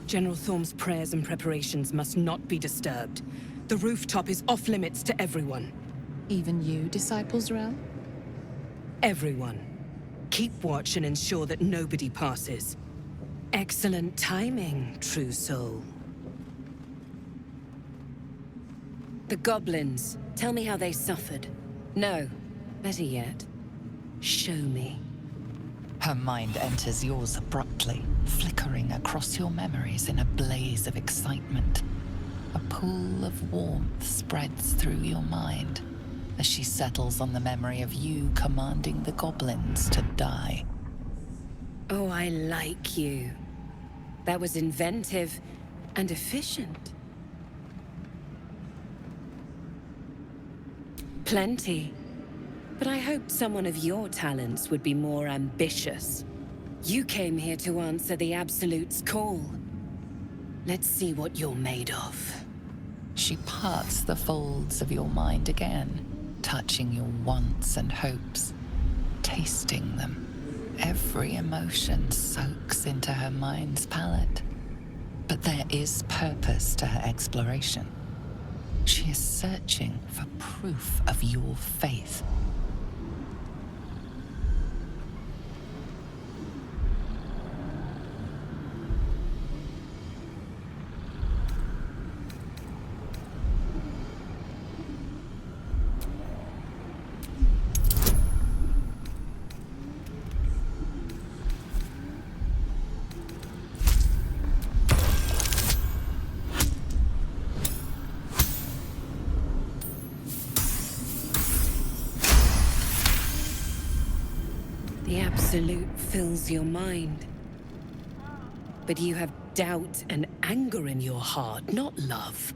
General Thorms' prayers and preparations must not be disturbed. The rooftop is off-limits to everyone. Even you, Disciples Realm? Everyone. Keep watch and ensure that nobody passes. Excellent timing, true soul. The goblins. Tell me how they suffered. No, better yet, show me. Her mind enters yours abruptly, flickering across your memories in a blaze of excitement. A pool of warmth spreads through your mind as she settles on the memory of you commanding the goblins to die. Oh, I like you. That was inventive and efficient. Plenty. But I hoped someone of your talents would be more ambitious. You came here to answer the Absolute's call. Let's see what you're made of. She parts the folds of your mind again, touching your wants and hopes, tasting them. Every emotion soaks into her mind's palette. But there is purpose to her exploration. She is searching for proof of your faith. The Absolute fills your mind. But you have doubt and anger in your heart, not love.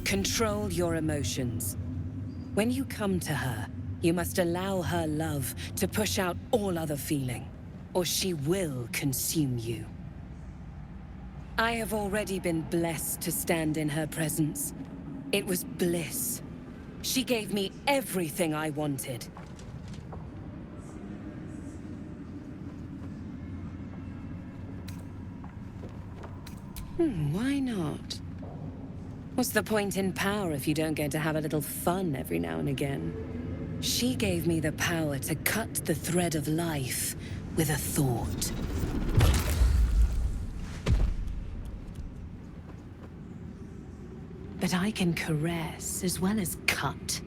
Control your emotions. When you come to her, you must allow her love to push out all other feeling, or she will consume you. I have already been blessed to stand in her presence. It was bliss. She gave me everything I wanted. Why not? What's the point in power if you don't get to have a little fun every now and again? She gave me the power to cut the thread of life with a thought. But I can caress as well as cut.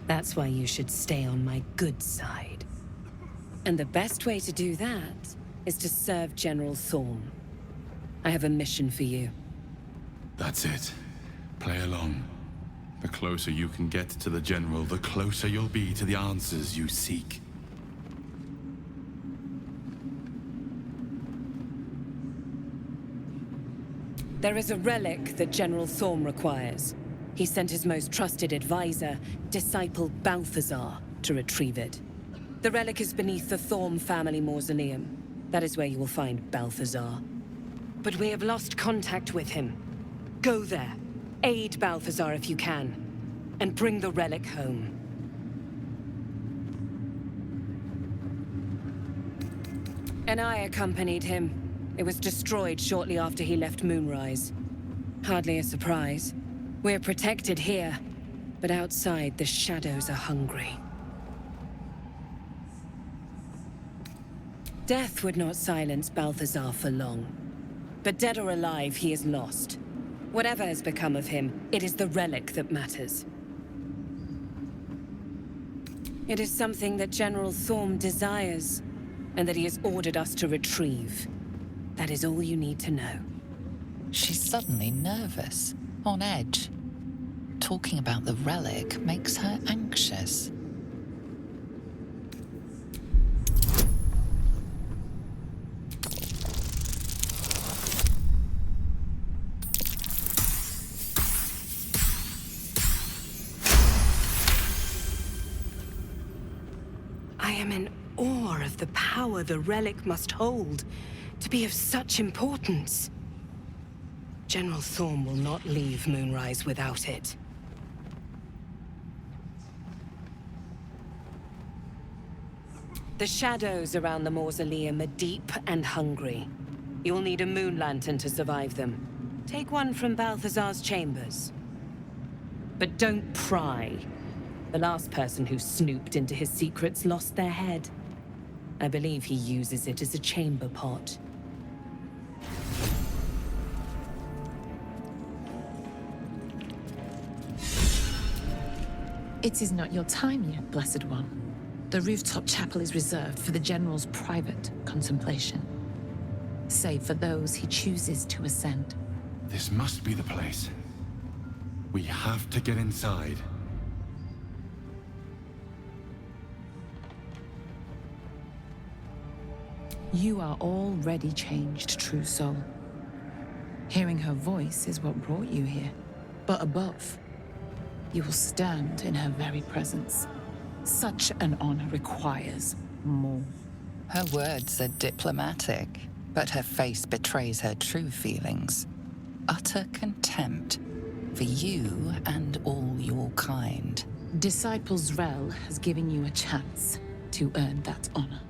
That's why you should stay on my good side. And the best way to do that is to serve General Thorm. I have a mission for you. That's it. Play along. The closer you can get to the General, the closer you'll be to the answers you seek. There is a relic that General Thorm requires. He sent his most trusted advisor, disciple Balthazar, to retrieve it. The relic is beneath the Thorm family mausoleum. That is where you will find Balthazar. But we have lost contact with him. Go there. Aid Balthazar if you can, and bring the relic home. And I accompanied him. It was destroyed shortly after he left Moonrise. Hardly a surprise. We're protected here, but outside the shadows are hungry. Death would not silence Balthazar for long. But dead or alive, he is lost. Whatever has become of him, it is the relic that matters. It is something that General Thorm desires, and that he has ordered us to retrieve. That is all you need to know. She's suddenly nervous, on edge. Talking about the relic makes her anxious. I am in awe of the power the relic must hold. To be of such importance. General Thorm will not leave Moonrise without it. The shadows around the mausoleum are deep and hungry. You'll need a moon lantern to survive them. Take one from Balthazar's chambers. But don't pry. The last person who snooped into his secrets lost their head. I believe he uses it as a chamber pot. It is not your time yet, Blessed One. The rooftop chapel is reserved for the General's private contemplation, save for those he chooses to ascend. This must be the place. We have to get inside. You are already changed, true soul. Hearing her voice is what brought you here. But above, you will stand in her very presence. Such an honor requires more. Her words are diplomatic, but her face betrays her true feelings. Utter contempt for you and all your kind. Disciple Zrel has given you a chance to earn that honor.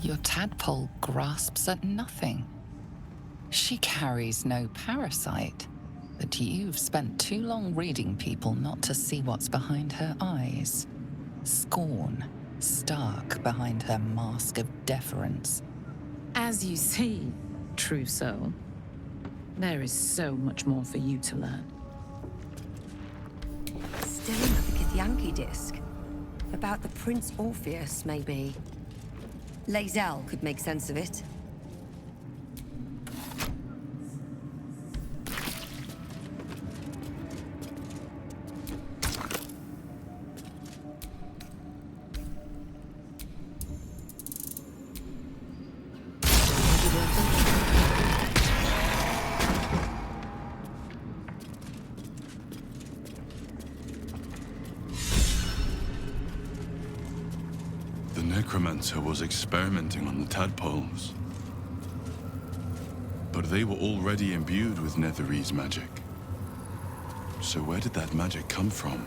Your tadpole grasps at nothing. She carries no parasite, but you've spent too long reading people not to see what's behind her eyes. Scorn, stark behind her mask of deference. As you see, true soul, there is so much more for you to learn. Still another Kithyanki disc. About the Prince Orpheus, maybe. Lae'zel could make sense of it. The Necromancer was experimenting on the tadpoles. But they were already imbued with Netherese magic. So where did that magic come from?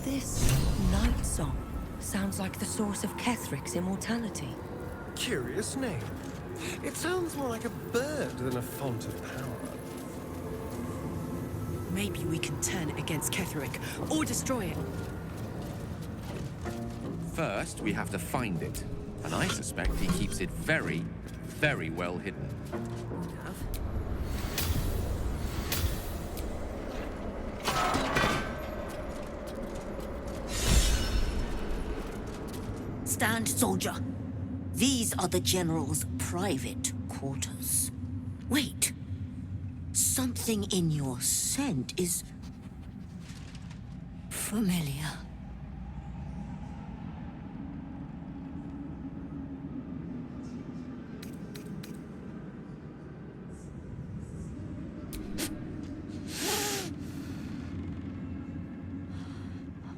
This Nightsong sounds like the source of Ketheric's immortality. Curious name. It sounds more like a bird than a font of power. Maybe we can turn it against Ketheric, or destroy it. First, we have to find it. And I suspect he keeps it very, very well hidden. Stand, soldier. These are the General's private quarters. Wait. Something in your scent is familiar.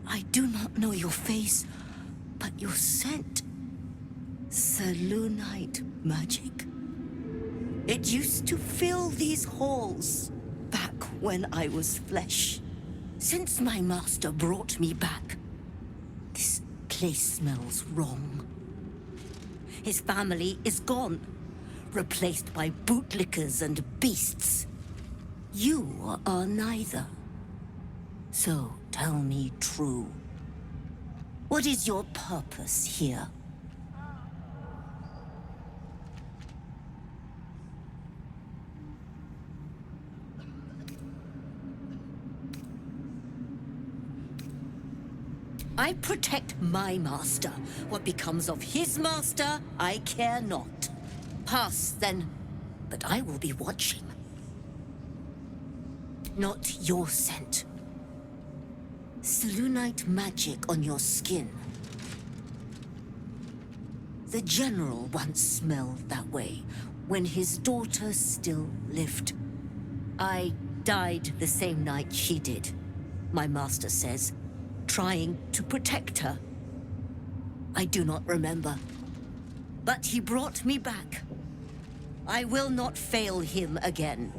I do not know your face, but your scent. Selûnite magic. It used to fill these halls back when I was flesh. Since my master brought me back, this place smells wrong. His family is gone, replaced by bootlickers and beasts. You are neither. So tell me true. What is your purpose here? I protect my master. What becomes of his master, I care not. Pass, then. But I will be watching. Not your scent. Selûnite magic on your skin. The General once smelled that way, when his daughter still lived. I died the same night she did, my master says, trying to protect her. I do not remember. But he brought me back. I will not fail him again.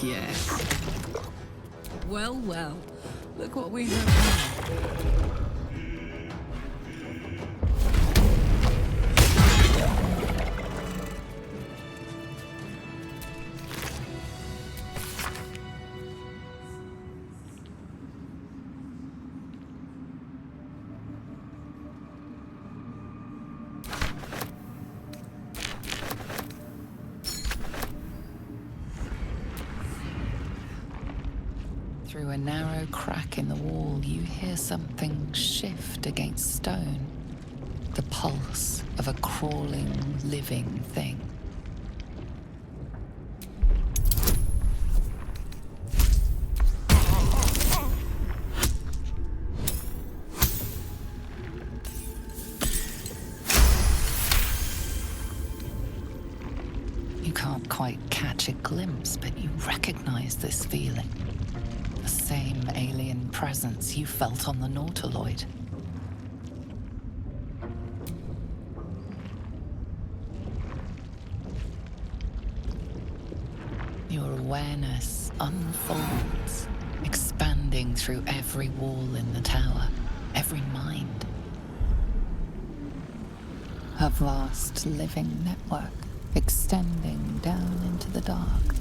Yes. Well, well. Look what we have now. Through a narrow crack in the wall, you hear something shift against stone. The pulse of a crawling, living thing. You can't quite catch a glimpse, but you recognize this feeling. The same alien presence you felt on the Nautiloid. Your awareness unfolds, expanding through every wall in the tower, every mind. A vast living network extending down into the dark,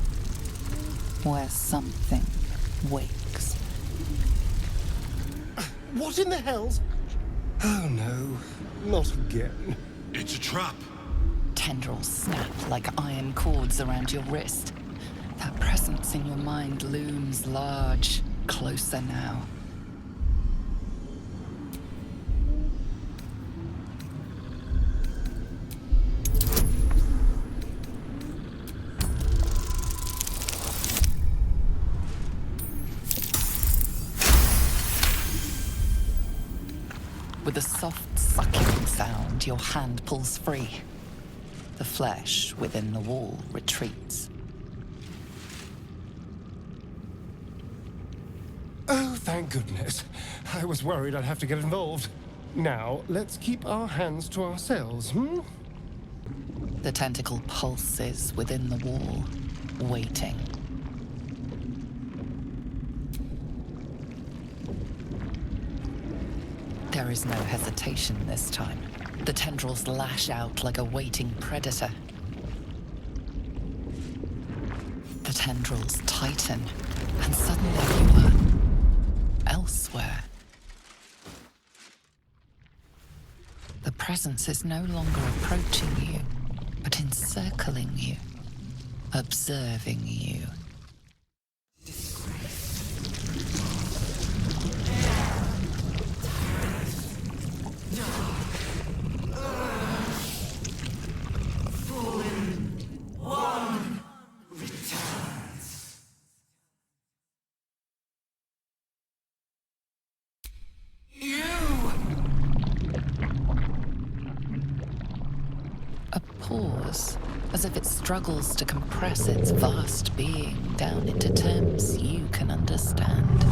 where something wakes. What in the hell's... Oh no, not again. It's a trap. Tendrils snap like iron cords around your wrist. That presence in your mind looms large, closer now. With a soft sucking sound, your hand pulls free. The flesh within the wall retreats. Oh, thank goodness. I was worried I'd have to get involved. Now, let's keep our hands to ourselves, hmm? The tentacle pulses within the wall, waiting. There is no hesitation this time. The tendrils lash out like a waiting predator. The tendrils tighten, and suddenly you are elsewhere. The presence is no longer approaching you, but encircling you, observing you. As if it struggles to compress its vast being down into terms you can understand.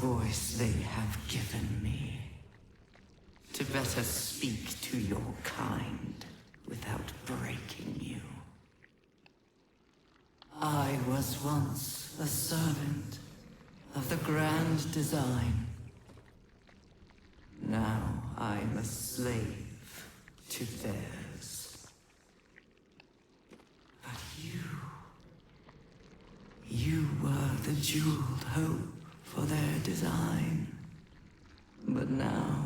voice they have given me. To better speak to your kind without breaking you. I was once a servant of the grand design. Now I'm a slave to theirs. But you were the jeweled hope for their design. But now,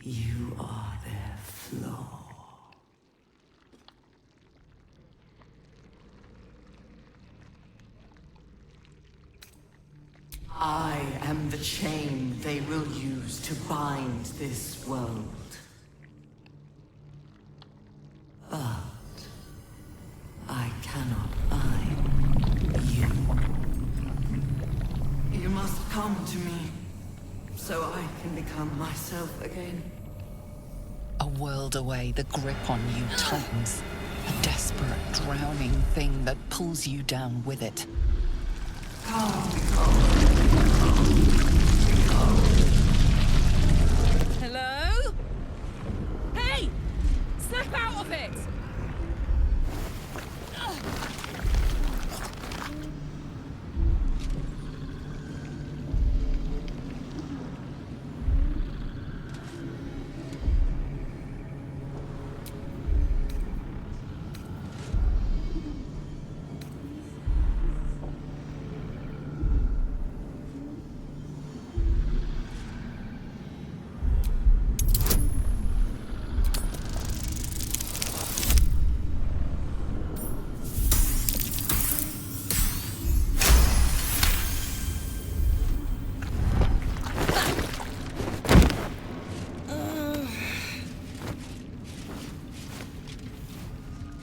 you are their flaw. I am the chain they will use to bind this world. But I cannot bind you. You must come to me, so I can become myself again. A world away, the grip on you tightens. A desperate, drowning thing that pulls you down with it. Hello? Hey! Snap out of it!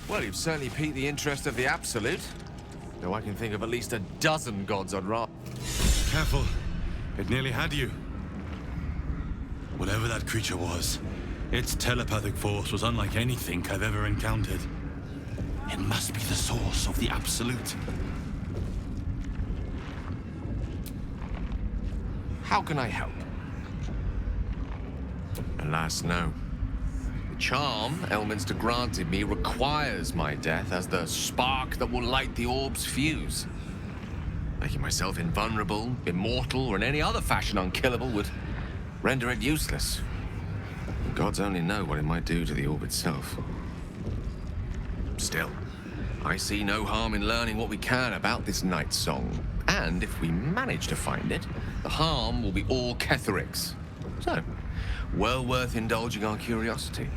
Well, you've certainly piqued the interest of the Absolute. Though I can think of at least a dozen gods I'd rather. Careful. It nearly had you. Whatever that creature was, its telepathic force was unlike anything I've ever encountered. It must be the source of the Absolute. How can I help? Alas, no. The charm Elminster granted me requires my death as the spark that will light the orb's fuse. Making myself invulnerable, immortal, or in any other fashion unkillable would render it useless. The gods only know what it might do to the orb itself. Still, I see no harm in learning what we can about this Nightsong. And if we manage to find it, the harm will be all Ketherics. So, well worth indulging our curiosity.